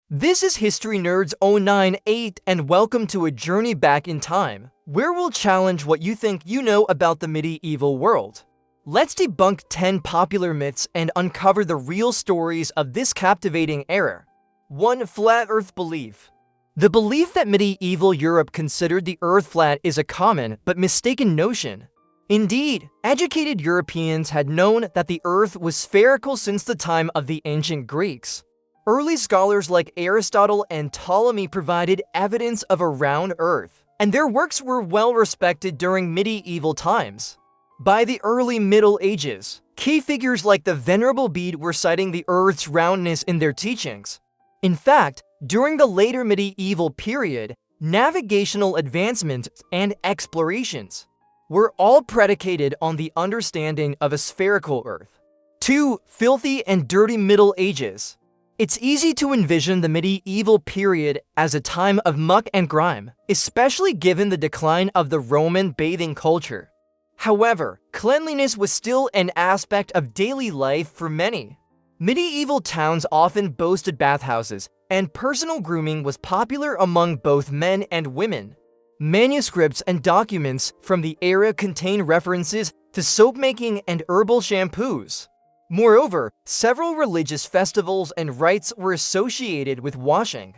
This is History Nerds 098 and welcome to a journey back in time, where we'll challenge what you think you know about the medieval world. Let's debunk 10 popular myths and uncover the real stories of this captivating era. 1. Flat Earth belief. The belief that medieval Europe considered the Earth flat is a common but mistaken notion. Indeed, educated Europeans had known that the Earth was spherical since the time of the ancient Greeks. Early scholars like Aristotle and Ptolemy provided evidence of a round Earth, and their works were well respected during medieval times. By the early Middle Ages, key figures like the Venerable Bede were citing the Earth's roundness in their teachings. In fact, during the later medieval period, navigational advancements and explorations were all predicated on the understanding of a spherical Earth. 2. Filthy and dirty Middle Ages. It's easy to envision the medieval period as a time of muck and grime, especially given the decline of the Roman bathing culture. However, cleanliness was still an aspect of daily life for many. Medieval towns often boasted bathhouses, and personal grooming was popular among both men and women. Manuscripts and documents from the era contain references to soap-making and herbal shampoos. Moreover, several religious festivals and rites were associated with washing,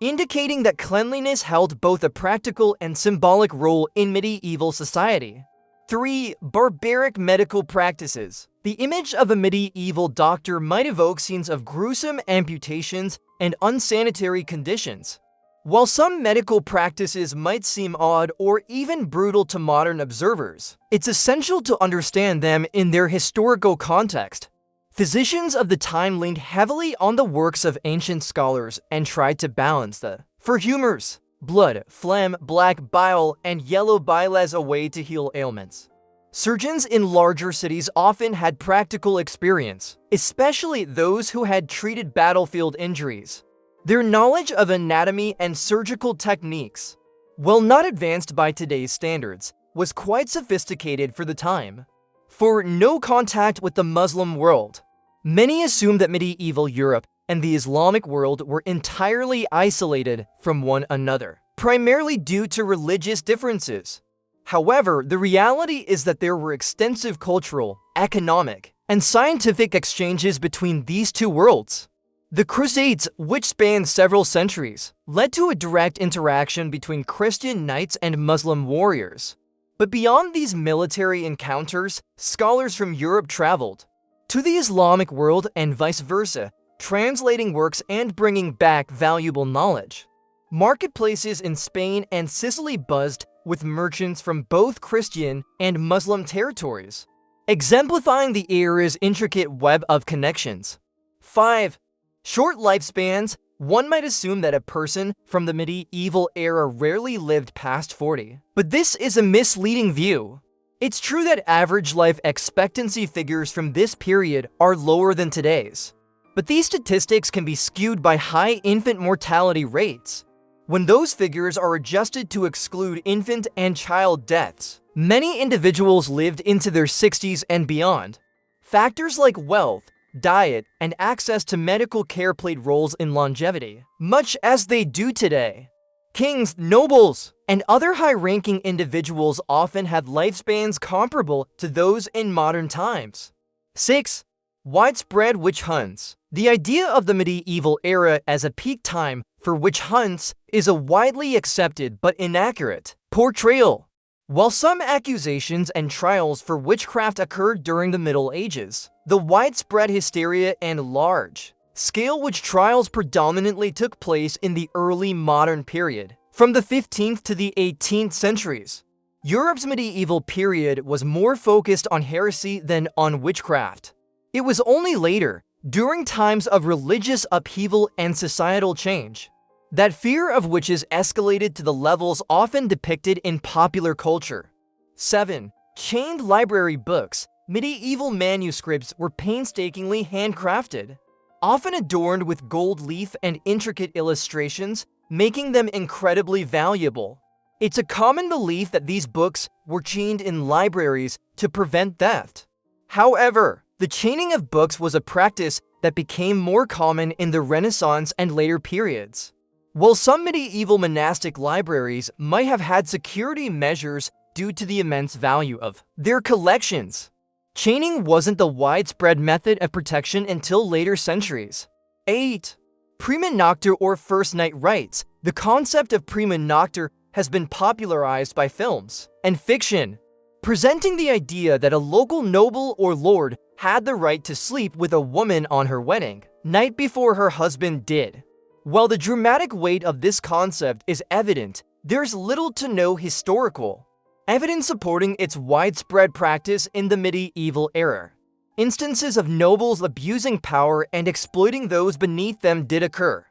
indicating that cleanliness held both a practical and symbolic role in medieval society. 3. Barbaric medical practices. The image of a medieval doctor might evoke scenes of gruesome amputations and unsanitary conditions. While some medical practices might seem odd or even brutal to modern observers, it's essential to understand them in their historical context. Physicians of the time leaned heavily on the works of ancient scholars and tried to balance the humors, blood, phlegm, black bile, and yellow bile as a way to heal ailments. Surgeons in larger cities often had practical experience, especially those who had treated battlefield injuries. Their knowledge of anatomy and surgical techniques, while not advanced by today's standards, was quite sophisticated for the time. 4. No contact with the Muslim world. Many assumed that medieval Europe and the Islamic world were entirely isolated from one another, primarily due to religious differences. However, the reality is that there were extensive cultural, economic, and scientific exchanges between these two worlds. The Crusades, which spanned several centuries, led to a direct interaction between Christian knights and Muslim warriors. But beyond these military encounters, scholars from Europe traveled to the Islamic world and vice versa, translating works and bringing back valuable knowledge. Marketplaces in Spain and Sicily buzzed with merchants from both Christian and Muslim territories, exemplifying the era's intricate web of connections. 5. Short lifespans. One might assume that a person from the medieval era rarely lived past 40, but this is a misleading view. It's true that average life expectancy figures from this period are lower than today's, but these statistics can be skewed by high infant mortality rates. When those figures are adjusted to exclude infant and child deaths, many individuals lived into their 60s and beyond. Factors like wealth, diet, and access to medical care played roles in longevity, much as they do today. Kings, nobles, and other high-ranking individuals often had lifespans comparable to those in modern times. 6. Widespread witch hunts. The idea of the medieval era as a peak time for witch hunts is a widely accepted but inaccurate portrayal. While some accusations and trials for witchcraft occurred during the Middle Ages, the widespread hysteria and large-scale witch trials predominantly took place in the early modern period, from the 15th to the 18th centuries. Europe's medieval period was more focused on heresy than on witchcraft. It was only later, during times of religious upheaval and societal change, that fear of witches escalated to the levels often depicted in popular culture. 7. Chained library books. Medieval manuscripts were painstakingly handcrafted, often adorned with gold leaf and intricate illustrations, making them incredibly valuable. It's a common belief that these books were chained in libraries to prevent theft. However, the chaining of books was a practice that became more common in the Renaissance and later periods. While some medieval monastic libraries might have had security measures due to the immense value of their collections, chaining wasn't the widespread method of protection until later centuries. 8. Prima nocte or first night rites. The concept of prima nocte has been popularized by films and fiction, presenting the idea that a local noble or lord had the right to sleep with a woman on her wedding night before her husband did. While the dramatic weight of this concept is evident, there's little to no historical evidence supporting its widespread practice in the medieval era. Instances of nobles abusing power and exploiting those beneath them did occur,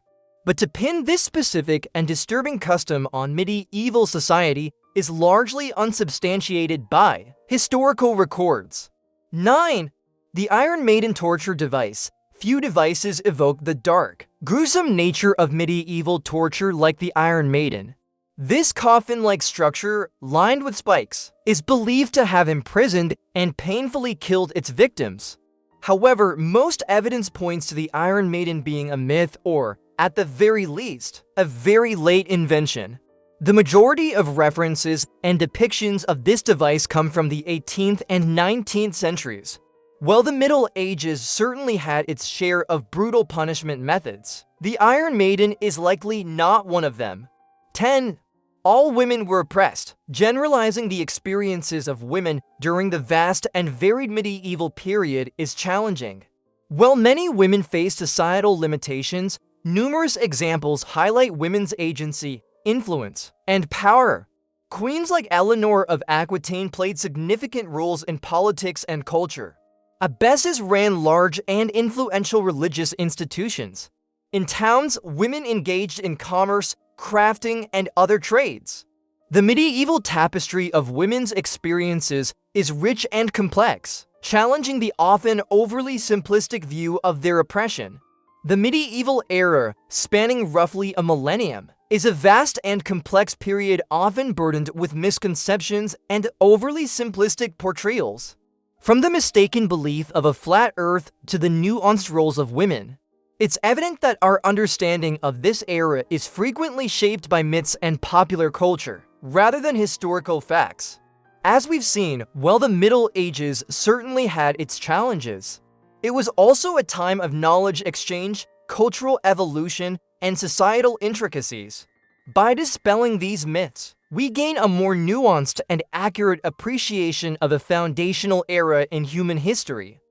but to pin this specific and disturbing custom on medieval society is largely unsubstantiated by historical records. 9. The Iron Maiden torture device. Few devices evoke the dark, gruesome nature of medieval torture like the Iron Maiden. This coffin-like structure, lined with spikes, is believed to have imprisoned and painfully killed its victims. However, most evidence points to the Iron Maiden being a myth or, at the very least, a very late invention. The majority of references and depictions of this device come from the 18th and 19th centuries. While the Middle Ages certainly had its share of brutal punishment methods, the Iron Maiden is likely not one of them. 10. All women were oppressed. Generalizing the experiences of women during the vast and varied medieval period is challenging. While many women faced societal limitations, numerous examples highlight women's agency, influence, and power. Queens like Eleanor of Aquitaine played significant roles in politics and culture. Abbesses ran large and influential religious institutions. In towns, women engaged in commerce, crafting, and other trades. The medieval tapestry of women's experiences is rich and complex, challenging the often overly simplistic view of their oppression. The medieval era, spanning roughly a millennium, is a vast and complex period often burdened with misconceptions and overly simplistic portrayals. From the mistaken belief of a flat earth to the nuanced roles of women, it's evident that our understanding of this era is frequently shaped by myths and popular culture, rather than historical facts. As we've seen, while the Middle Ages certainly had its challenges, it was also a time of knowledge exchange, cultural evolution, and societal intricacies. By dispelling these myths, we gain a more nuanced and accurate appreciation of a foundational era in human history.